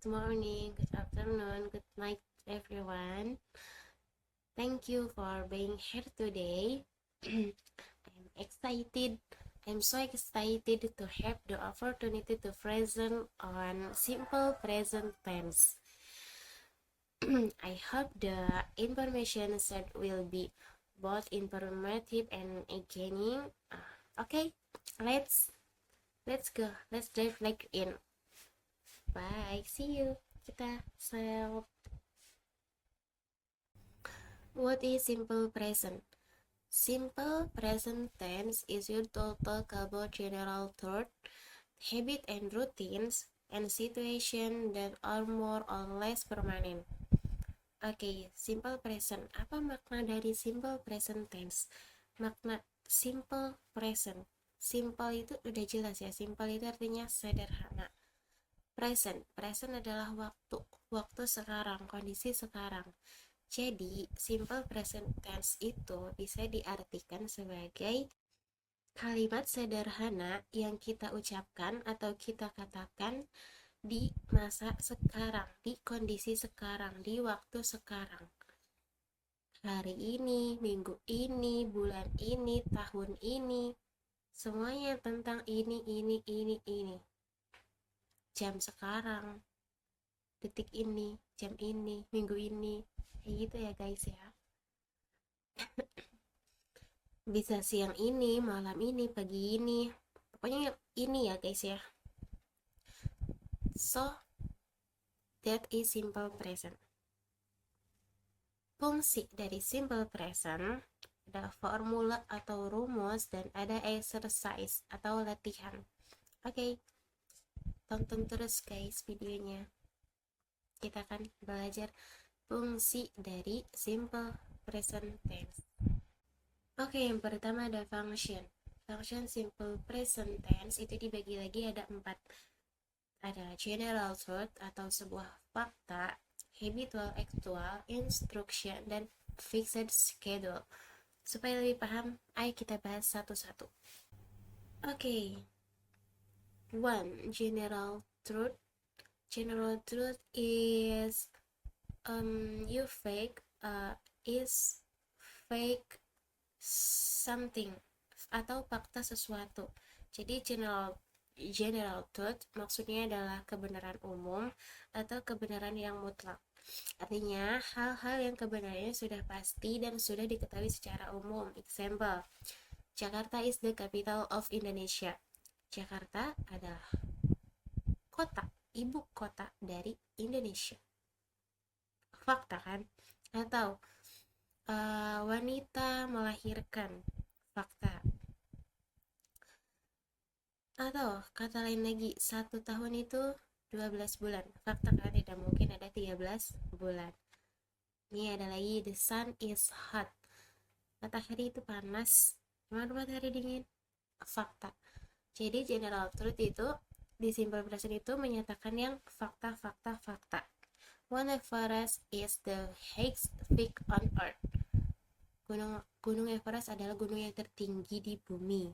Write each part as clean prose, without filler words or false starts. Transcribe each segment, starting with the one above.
good morning, good afternoon, good night, everyone. Thank you for being here today. I'm excited. I'm so excited to have the opportunity to present on simple present tense. I hope the information said will be both informative and engaging. Okay, let's let's go. Let's dive like in. Bye. See you. Kita sel. What is simple present? Simple present tense is used to talk about general thought, habit and routines, and situations that are more or less permanent. Oke, simple present. Apa makna dari simple present tense? Makna simple present. Simple itu udah jelas ya. Simple itu artinya sederhana. Present adalah waktu sekarang, kondisi sekarang. Jadi, simple present tense itu bisa diartikan sebagai kalimat sederhana yang kita ucapkan atau kita katakan di masa sekarang, di kondisi sekarang, di waktu sekarang. Hari ini, minggu ini, bulan ini, tahun ini, semuanya tentang ini. Jam sekarang, detik ini, jam ini, minggu ini. Kayak gitu ya guys ya. Bisa siang ini, malam ini, pagi ini. Pokoknya ini ya guys ya. So, that is simple present. Fungsi dari simple present ada formula atau rumus dan ada exercise atau latihan. Oke, tonton terus guys videonya. Kita akan belajar fungsi dari simple present tense. Oke, yang pertama ada function. Function simple present tense itu dibagi lagi ada 4. Ada general thought atau sebuah fakta, habitual actual, instruction, dan fixed schedule. Supaya lebih paham, ayo kita bahas satu-satu. Oke. 1. General truth. General truth is you fake is fake something atau fakta sesuatu. Jadi general truth maksudnya adalah kebenaran umum atau kebenaran yang mutlak. Artinya hal-hal yang kebenarannya sudah pasti dan sudah diketahui secara umum. Example, Jakarta is the capital of Indonesia. Jakarta adalah ibu kota dari Indonesia. Fakta kan? Atau wanita melahirkan. Fakta. Atau kata lain lagi, 1 tahun itu 12 bulan. Fakta kan, tidak mungkin ada 13 bulan. Ini ada lagi, the sun is hot. Matahari itu panas. Gimana matahari dingin? Fakta. Jadi general truth itu di simple present itu menyatakan yang fakta. One Everest is the highest peak on earth. Gunung Everest adalah gunung yang tertinggi di bumi.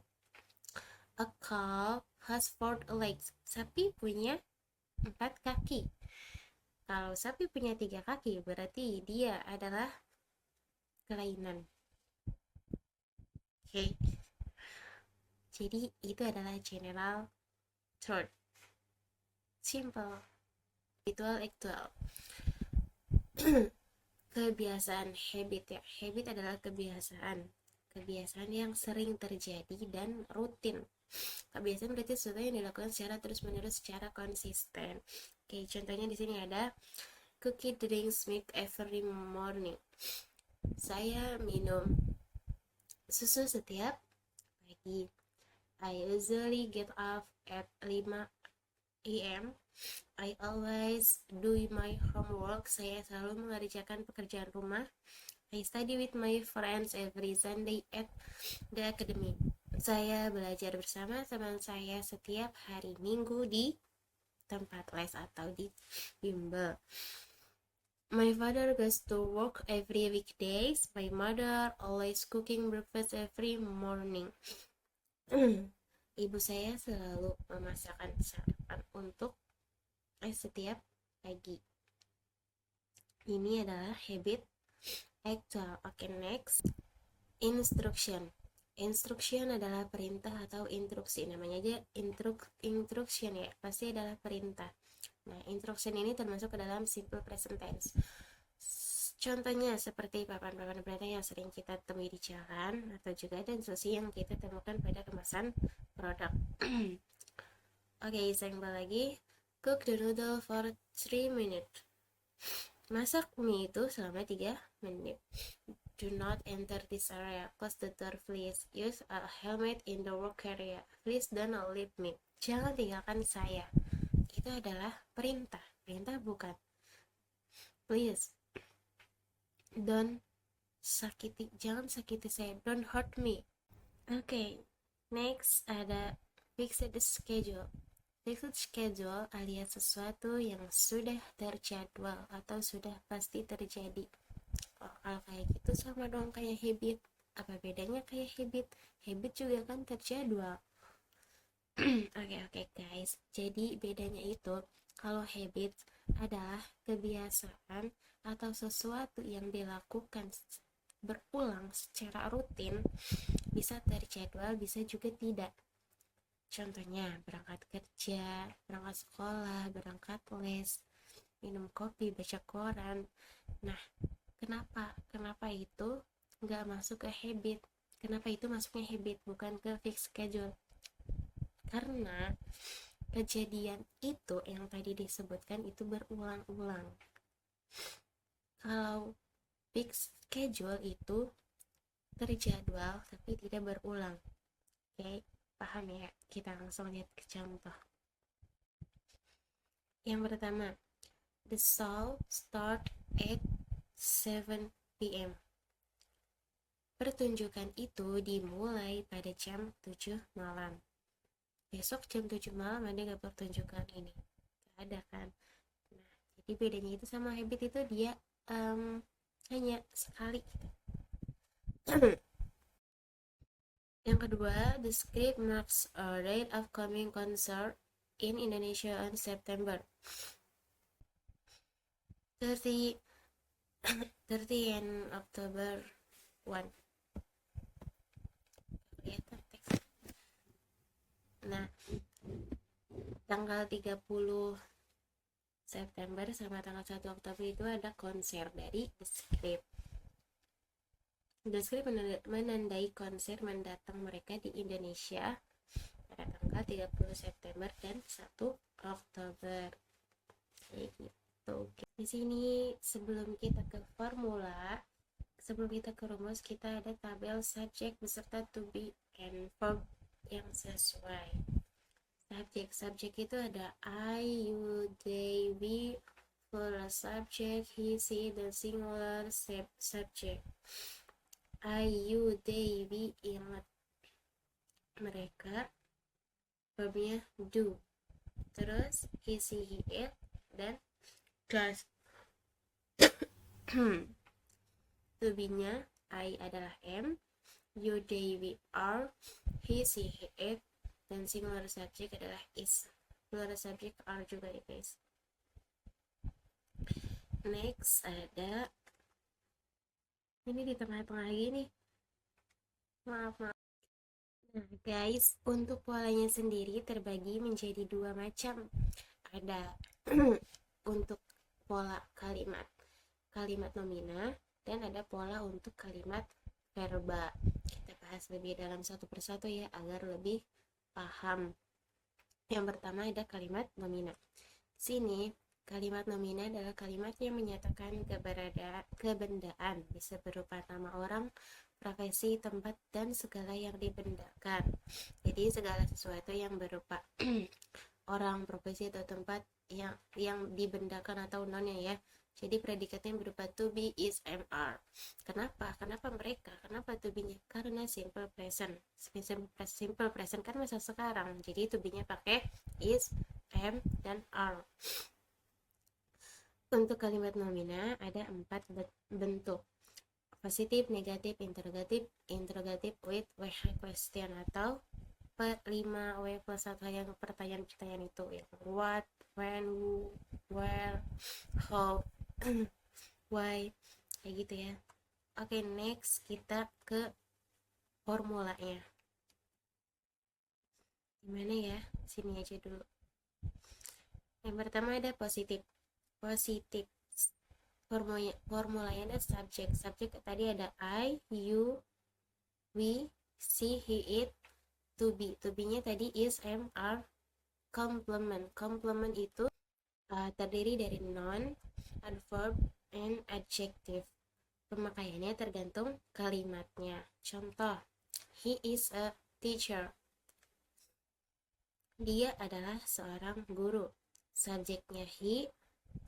A cow has 4 legs. Sapi punya 4 kaki. Kalau sapi punya 3 kaki, berarti dia adalah kelainan. Oke. Jadi itu adalah general truth. Simple. Habitual actual. Kebiasaan habit ya. Habit adalah kebiasaan yang sering terjadi dan rutin. Kebiasaan berarti sesuatu yang dilakukan secara terus-menerus, secara konsisten. Oke, contohnya di sini ada cookie drinks milk every morning. Saya minum susu setiap pagi. I usually get up at 5 a.m. I always do my homework. Saya selalu mengerjakan pekerjaan rumah. I study with my friends every Sunday at the academy. Saya belajar bersama teman saya setiap hari Minggu di tempat les atau di bimbel. My father goes to work every weekdays. My mother always cooking breakfast every morning. Ibu saya selalu memasakkan sarapan untuk setiap lagi. Ini adalah habit actual. Oke, next. Instruction. Instruction adalah perintah atau instruksi. Namanya aja instruction ya, pasti adalah perintah. Nah, instruction ini termasuk ke dalam simple present tense. Contohnya seperti papan-papan perintah yang sering kita temui di jalan, atau juga ada instruksi yang kita temukan pada kemasan produk. Oke, sampel lagi. Cook the noodle for 3 minutes. Masak mie itu selama 3 menit. Do not enter this area. Close the door, please. Use a helmet in the work area. Please don't leave me. Jangan tinggalkan saya. Itu adalah perintah. Perintah bukan. Please. Don't sakiti. Jangan sakiti saya. Don't hurt me. Oke. Next ada fixed schedule. Fixed schedule alias sesuatu yang sudah terjadwal atau sudah pasti terjadi. Oh, kalau kayak gitu sama dong kayak habit. Apa bedanya kayak habit? Habit juga kan terjadwal. Oke guys. Jadi bedanya itu kalau habit adalah kebiasaan atau sesuatu yang dilakukan berulang secara rutin, bisa terjadwal, bisa juga tidak. Contohnya berangkat kerja, berangkat sekolah, berangkat les, minum kopi, baca koran. Nah, Kenapa itu nggak masuk ke habit? Kenapa itu masuknya habit bukan ke fixed schedule? Karena kejadian itu yang tadi disebutkan itu berulang-ulang. Kalau fixed schedule itu terjadwal tapi tidak berulang. Oke, paham ya? Kita langsung lihat ke contoh. Yang pertama, the show start at 7 p.m. Pertunjukan itu dimulai pada jam 7 malam. Besok jam 7 malam ada gak pertunjukan ini? Gak ada kan? Nah, jadi bedanya itu sama habit itu dia hanya sekali. Yang kedua, the script marks a date upcoming concert in Indonesia on September 30 and October 1. Nah, tanggal 30 September sama tanggal 1 Oktober itu ada konser dari The Script. The Script menandai konser mendatang mereka di Indonesia pada tanggal 30 September dan 1 Oktober. Kayak gitu. Di sini sebelum kita ke formula, sebelum kita ke rumus, kita ada tabel subjek beserta to be and verb yang sesuai. Subjek itu ada I, you, they, we, plural subject, he, she, dan singular subject. I, you, they, we, ingat mereka, verbnya do. Terus he, she, he, it, dan does. To be-nya I adalah am, you, they, we, are, he, she, he, it, dan singular subject adalah is. Plural subject are juga ya guys. Next ada ini di tengah-tengah gini. Maaf. Nah guys, untuk polanya sendiri terbagi menjadi dua macam. Ada untuk pola kalimat nomina, dan ada pola untuk kalimat verba. Kita bahas lebih dalam satu persatu ya agar lebih paham. Yang pertama ada kalimat nomina. Sini kalimat nomina adalah kalimat yang menyatakan kebendaan, bisa berupa nama orang, profesi, tempat, dan segala yang dibendakan. Jadi segala sesuatu yang berupa orang, profesi, atau tempat yang dibendakan atau nonnya ya. Jadi predikatnya berupa to be, is, am, are. Kenapa to be-nya? Karena simple present kan masa sekarang. Jadi to be-nya pakai is, am, dan are. Untuk kalimat nomina ada 4 bentuk: positif, negatif, interrogatif with question atau 5 W plus 1 yang pertanyaan-pertanyaan itu ya. What, when, who, where, how, why, kayak gitu ya. Oke, next kita ke formulanya. Gimana ya? Sini aja dulu. Yang pertama ada positif. Positif. Formulanya ada subjek. Subjek tadi ada I, you, we, she, he, it. To be. To be-nya tadi is, am, are. Complement. Complement itu terdiri dari noun, adverb, and adjective. Pemakaiannya tergantung kalimatnya. Contoh, he is a teacher. Dia adalah seorang guru. Subjeknya he,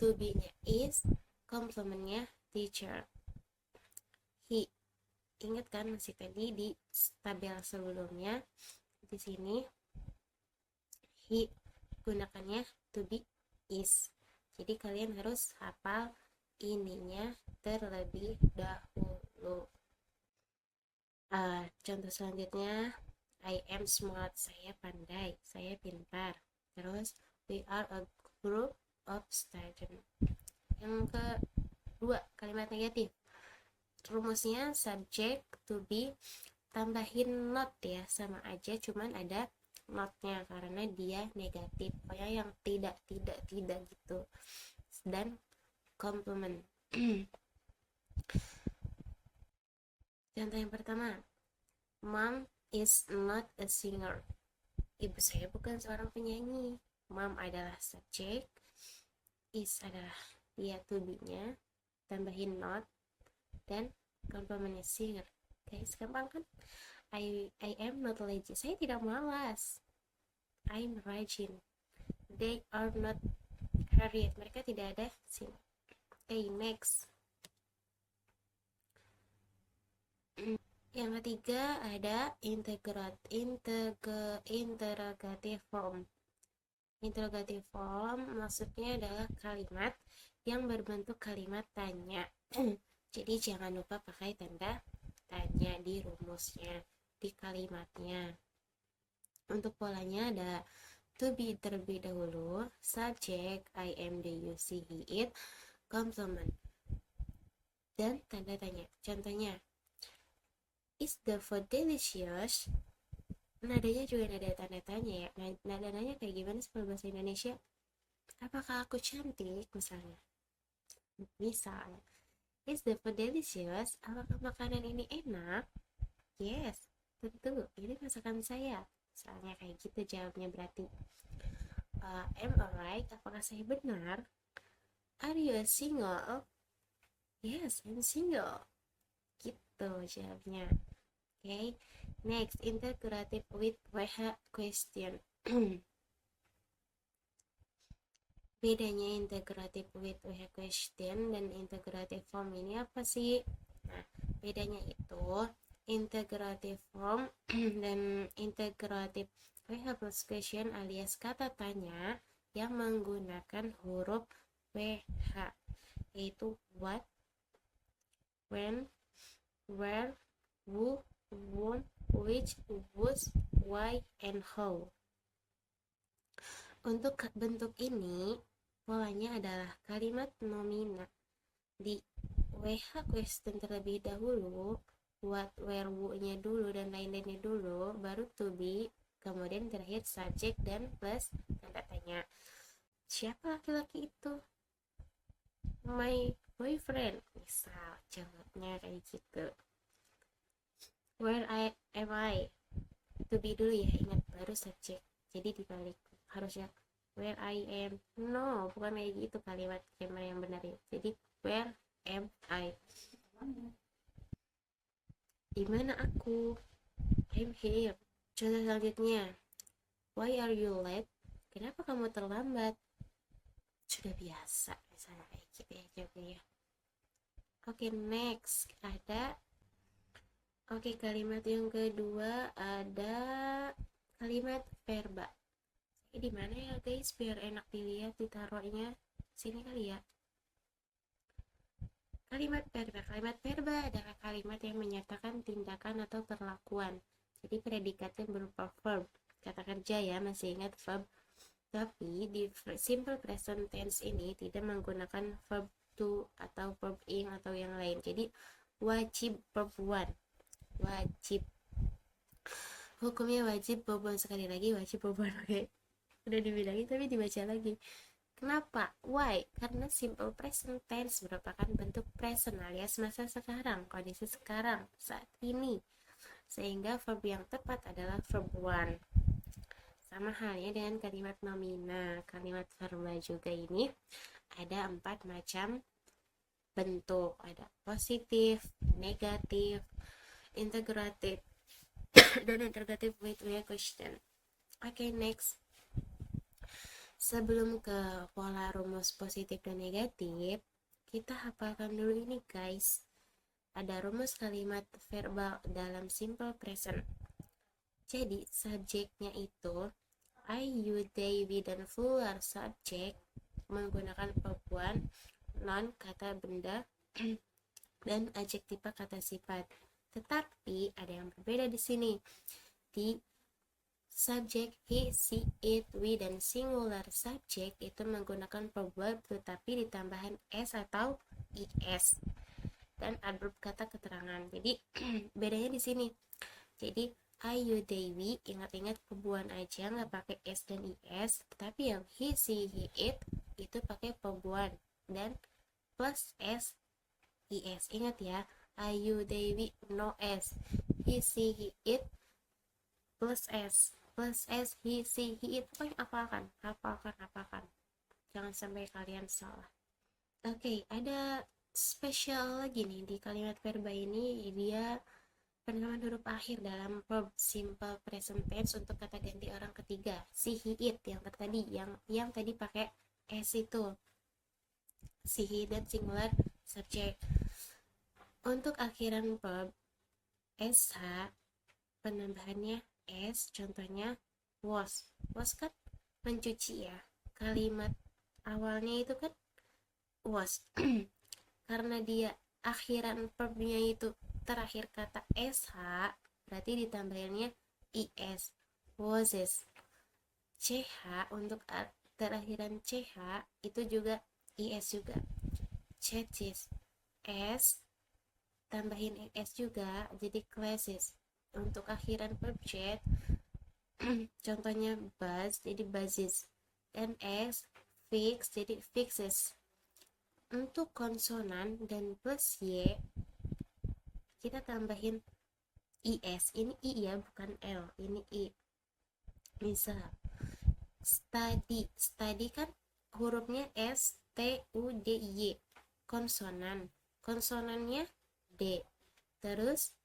to be-nya is, complement-nya teacher. He. Ingat kan masih tadi di tabel sebelumnya di sini he gunakannya to be is. Jadi kalian harus hafal ininya terlebih dahulu. Contoh selanjutnya, I am smart, saya pandai, saya pintar. Terus, we are a group of students. Yang kedua, kalimat negatif. Rumusnya subject to be, tambahin not ya, sama aja, cuman ada notnya karena dia negatif. Pokoknya yang tidak gitu. Dan complement. Contoh yang pertama, Mom is not a singer. Ibu saya bukan seorang penyanyi. Mom adalah subjek, is adalah dia to be-nya, tambahin not, dan complementnya singer. Guys, gampang kan? I am not lazy. Saya tidak malas. I'm raging. They are not hurried. Mereka tidak ada sini. Okay, next. Yang ketiga ada interrogative form. Interrogative form maksudnya adalah kalimat yang berbentuk kalimat tanya. Jadi jangan lupa pakai tanda tanya di rumusnya, di kalimatnya. Untuk polanya ada to be terlebih dahulu, subject I am, they, you, she, he, it, complement, dan tanda tanya. Contohnya, is the food delicious? Nadanya juga nada tanda tanya ya. Nada nanya kayak gimana sih bahasa Indonesia? Apakah aku cantik misalnya? Misal, is the food delicious? Apakah makanan ini enak? Yes, tentu. Ini masakan saya. Misalnya kayak gitu jawabnya berarti. Am I right? Apakah saya benar? Are you a single? Yes, I'm single. Gitu jawabnya. Okay, next, interrogative with WH question. Bedanya interrogative with WH question dan interrogative form ini apa sih? Nah, bedanya itu interrogative form dan interrogative WH plus question alias kata tanya yang menggunakan huruf WH, yaitu what, when, where, who, whom, which, whose, why, and how. Untuk bentuk ini, polanya adalah kalimat nomina. Di WH question terlebih dahulu, what, where, who-nya dulu, dan lain-lainnya dulu, baru to be, kemudian terakhir subject dan plus tanda tanya. Siapa laki-laki itu? My boyfriend. Misal, jawabnya kayak gitu. Where am I? To be dulu ya, ingat, baru subject. Jadi dibalik, harusnya where I am. No, bukan kayak gitu kalimat grammar yang benar ya. Jadi where am I? Di mana aku? I'm here. Contoh selanjutnya, why are you late? Kenapa kamu terlambat? Sudah biasa misalnya kayak gitu ya jawabnya. Oke, next ada kalimat yang kedua ada kalimat verba. Di mana ya guys biar enak dilihat ditaruhnya sini kali ya. Kalimat verba adalah kalimat yang menyatakan tindakan atau perlakuan. Jadi predikatnya berupa verb. kata kerja ya, masih ingat verb. Tapi di simple present tense ini tidak menggunakan verb to atau verb ing atau yang lain. Jadi wajib verb one, wajib. Hukumnya wajib verb one, sekali lagi wajib verb one. Oke. Udah dibilangin tapi dibaca lagi. Kenapa? Why? Karena simple present tense merupakan bentuk present alias masa sekarang, kondisi sekarang, saat ini. Sehingga verb yang tepat adalah verb one. Sama halnya dengan kalimat nomina, kalimat verba juga ini ada 4 macam bentuk. Ada positif, negatif, integratif, dan interrogative with a question. Oke, next. Sebelum ke pola rumus positif dan negatif, kita hafalkan dulu ini guys. Ada rumus kalimat verbal dalam simple present. Jadi subjeknya itu I, you, they, we, dan plural subject menggunakan verb one, noun kata benda, dan adjektiva kata sifat. Tetapi ada yang berbeda di sini. Di subjek he, she, it, we, dan singular subject itu menggunakan verb tetapi ditambahan s atau is dan adverb kata keterangan. Jadi bedanya di sini. Jadi I, you, they, we, ingat-ingat verb aja, nggak pakai s dan is. Tetapi yang he, she, he, it itu pakai verb dan plus s, is. Ingat ya, I, you, they, we, no s. He, she, he, it plus s, he, she, he, it. Pokoknya hafalkan. Jangan sampai kalian salah. Oke, ada spesial lagi nih di kalimat verba ini, dia penekanan huruf akhir dalam verb simple present tense untuk kata ganti orang ketiga, si, he, it yang tadi pakai s itu, si, he, dan singular subject. Untuk akhiran verb sh penambahannya s, contohnya was kan mencuci ya, kalimat awalnya itu kan was. Karena dia akhiran verbnya itu terakhir kata sh, berarti ditambahinnya is, washes. Ch untuk terakhiran ch itu juga is juga, churches. S tambahin es juga jadi classes. Untuk akhiran verb jet contohnya buzz jadi buzzes, dan s fix jadi fixes. Untuk konsonan dan plus y kita tambahin is, ini i ya bukan l, ini i. Misal study kan hurufnya s t u d y, konsonannya d, terus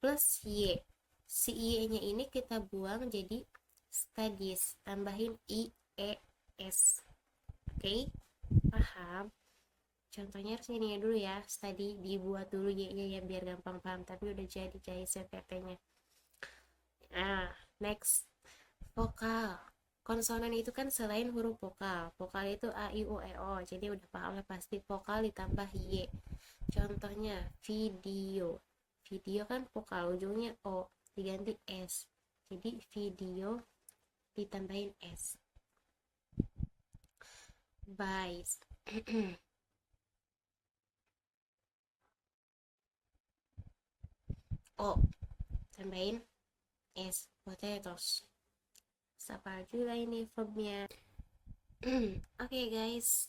plus y, si y nya ini kita buang jadi studies, tambahin i e s. Oke, paham? Contohnya harus ini ya dulu ya, study dibuat dulu y nya ya biar gampang paham, tapi udah jadi guys CPT nya. Nah, next, vokal. Konsonan itu kan selain huruf vokal itu a, i, u, e, o, jadi udah paham lah pasti vokal ditambah y. Contohnya video kan vokal ujungnya o diganti s, jadi video ditambahin s. Buys o tambahin s, potatoes. Apa juga ini verbnya. Oke guys,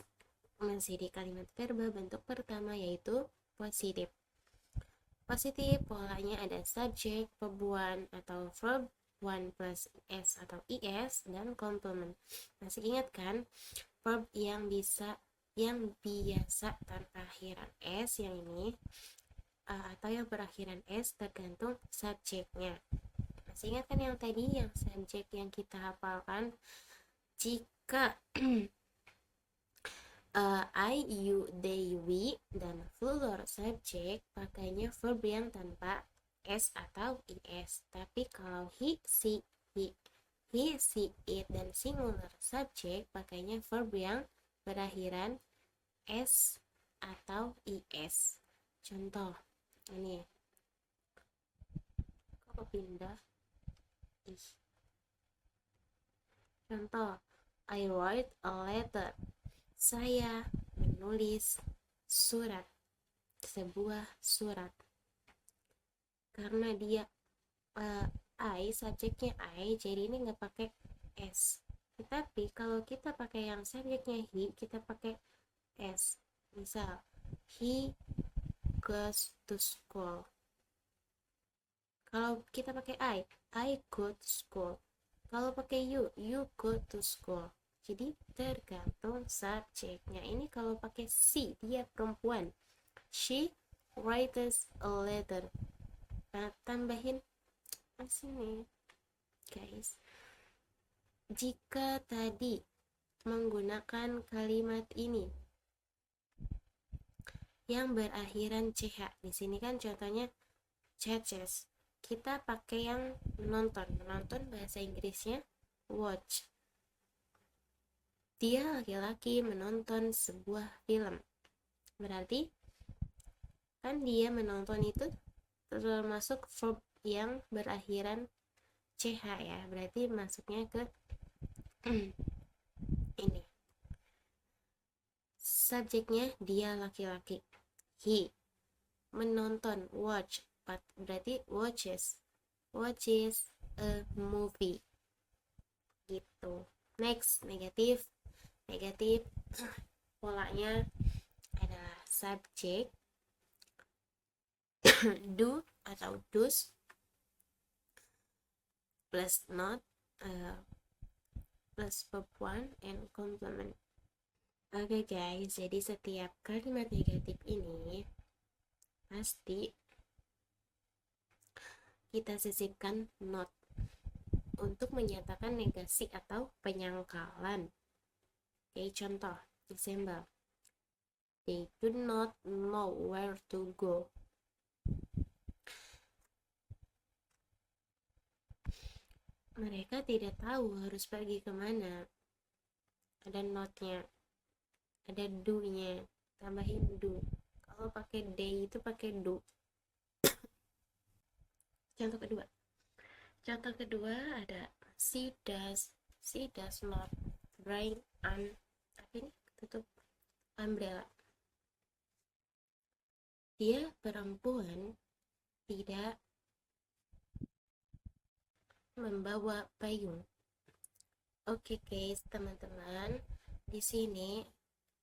masih di kalimat verba bentuk pertama yaitu positif. Positif polanya ada subjek, verb one atau verb one plus s atau is, dan complement. Masih ingat kan verb yang biasa tanpa akhiran s yang ini atau yang berakhiran s tergantung subjeknya. Masih ingat kan yang tadi yang subjek yang kita hafalkan? Jika I, you, they, we, dan plural subject pakainya verb yang tanpa s atau is. Tapi kalau he, she, it, dan singular subject pakainya verb yang berakhiran s atau is. Contoh ini, kok pindah? Contoh, I write a letter. Saya menulis surat, sebuah surat. Karena dia subjeknya I, jadi ini nggak pakai S. Tetapi kalau kita pakai yang subjeknya he, kita pakai S. Misal, he goes to school. Kalau kita pakai I go to school. Kalau pakai you go to school. Jadi tergantung subjeknya. Ini kalau pakai she, dia perempuan. She writes a letter. Nah, tambahin sini, guys. Jika tadi menggunakan kalimat ini yang berakhiran ch, di sini kan contohnya churches. Kita pakai yang menonton bahasa Inggrisnya watch. Dia laki-laki menonton sebuah film. Berarti kan dia menonton itu termasuk verb yang berakhiran ch ya. Berarti masuknya ke ini. Subjeknya dia laki-laki. He menonton, watch, berarti watches a movie gitu. Next, negatif polanya adalah subjek do atau does plus not plus verb one and complement. Oke guys, jadi setiap kalimat negatif ini pasti kita sisipkan not untuk menyatakan negasi atau penyangkalan. Oke, contoh, example. They do not know where to go. Mereka tidak tahu harus pergi kemana. Ada notnya, ada do-nya, tambahin do. Kalau pakai they itu pakai do. Contoh kedua ada she does not bring an umbrella. Dia perempuan tidak membawa payung. Oke guys, teman-teman, di sini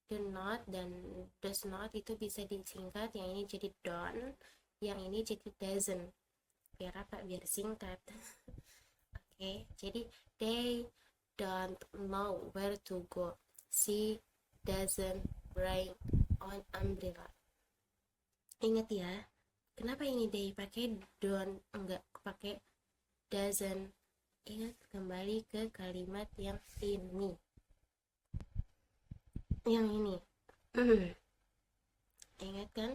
do not dan does not itu bisa disingkat. Yang ini jadi don't, yang ini jadi doesn't. Biar apa? Biar singkat. Oke, jadi they don't know where to go. She doesn't bring an umbrella. Ingat ya, kenapa ini they pakai don't, enggak pakai doesn't? Ingat kembali ke kalimat yang ini. Yang ini. Ingat kan?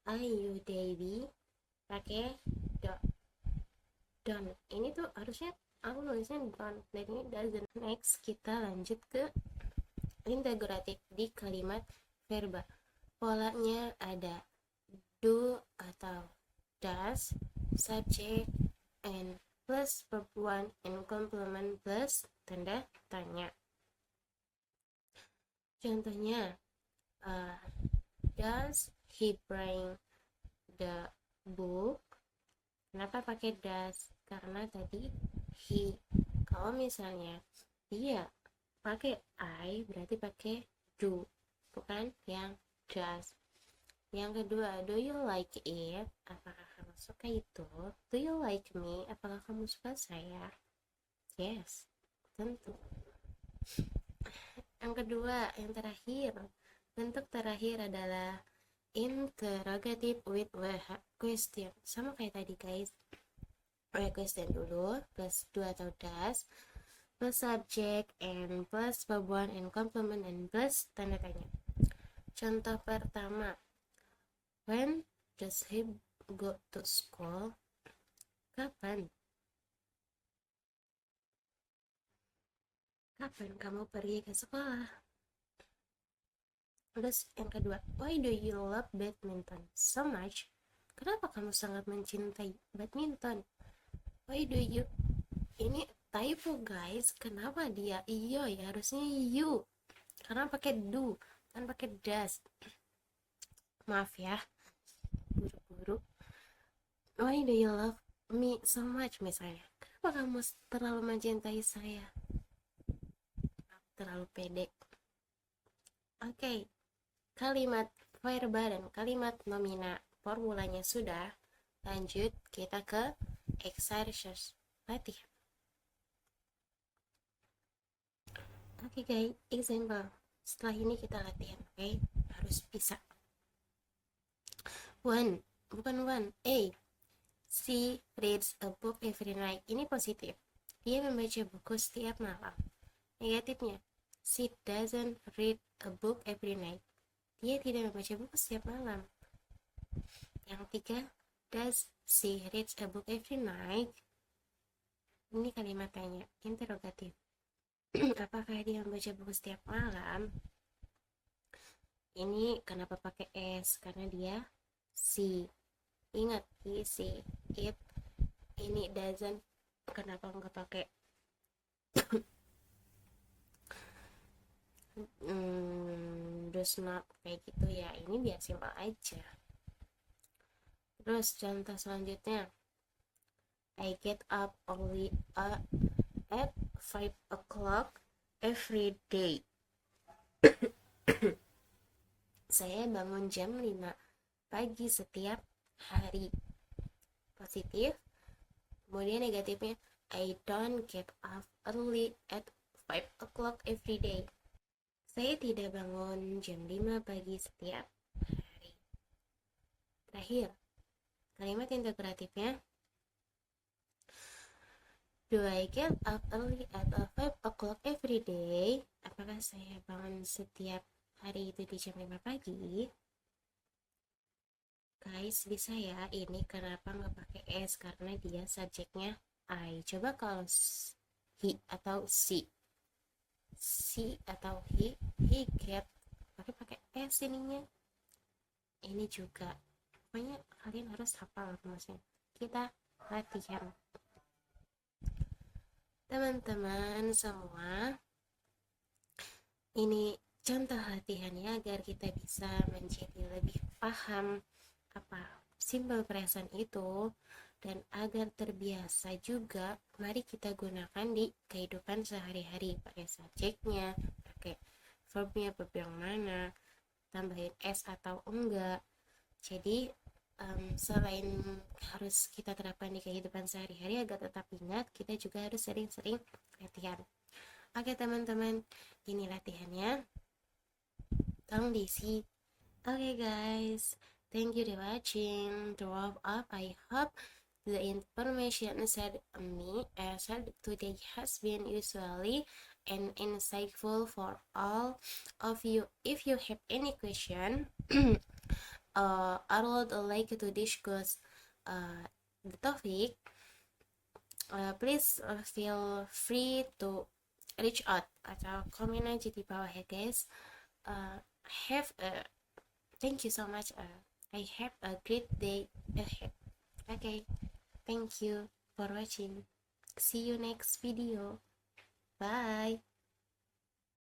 I, you, they, we pakai don't. Ini tuh harusnya aku nulisnya don't, dan ini doesn't. Next, kita lanjut ke integratif di kalimat verba. Polanya ada do atau does, subject, and plus verb one and complement plus tanda tanya. Contohnya, does he bring the book? Kenapa pakai does? Karena tadi he. Kalau misalnya dia pakai I, berarti pakai do, bukan yang does. Yang kedua, do you like it? Apakah kamu suka itu? Do you like me? Apakah kamu suka saya? Yes, tentu. Yang kedua, yang terakhir, bentuk terakhir adalah interrogative with question. Sama kayak tadi guys. Question dulu, plus do atau does, plus subject and plus verb one and complement and plus tanda tanya. Contoh pertama, when does he go to school? Kapan kamu pergi ke sekolah? Terus yang kedua, why do you love badminton so much? Kenapa kamu sangat mencintai badminton? Why do you, ini typo guys, kenapa dia iyo ya, harusnya you karena pakai do kan pakai does. Maaf ya, buru-buru. Why do you love me so much, misalnya, kenapa kamu terlalu mencintai saya, terlalu pede. Oke, kalimat verba dan kalimat nomina formulanya sudah. Lanjut kita ke exercise latihan. Oke guys, example. Setelah ini kita latihan, oke? Harus bisa. Bukan one. A. She reads a book every night. Ini positif. Dia membaca buku setiap malam. Negatifnya, she doesn't read a book every night. Dia tidak membaca buku setiap malam. Yang ketiga, does she read a book every night? Ini kalimat tanya, interrogatif. Apakah dia membaca buku setiap malam? Ini kenapa pakai S? Karena dia she. Ingat, he, she, it. Ini doesn't. Kenapa nggak pakai does not kayak gitu ya? Ini biar simpel aja. Terus contoh selanjutnya, I get up only at 5 o'clock every day. Saya bangun jam 5 pagi setiap hari. Positif. Kemudian negatifnya, I don't get up early at 5 o'clock every day. Saya tidak bangun jam 5 pagi setiap hari. Terakhir, kalimat integratifnya, do I get up early at 5 o'clock every day? Apakah saya bangun setiap hari itu di jam 5 pagi? Guys, bisa ya. Ini kenapa nggak pakai S? Karena dia subjeknya I. Coba kalau he atau she atau he get, pakai S ininya. Ini juga. Pokoknya kalian harus hafal rumusnya. Kita latihan. Teman-teman semua, ini contoh latihannya agar kita bisa menjadi lebih paham apa simple present itu, dan agar terbiasa juga, mari kita gunakan di kehidupan sehari-hari. Pakai subjeknya, pakai verbnya, verb yang mana, tambahin S atau enggak. Jadi selain harus kita terapkan di kehidupan sehari-hari agar tetap ingat, kita juga harus sering-sering latihan. Oke teman-teman, ini latihannya, tolong diisi. Oke guys, thank you for watching. To wrap up, I hope the information said today has been useful and insightful for all of you. If you have any question, I would like to discuss the topic. Please feel free to reach out atau komen aja di bawah ya guys. Thank you so much. I have a great day ahead. Okay, thank you for watching. See you next video. Bye.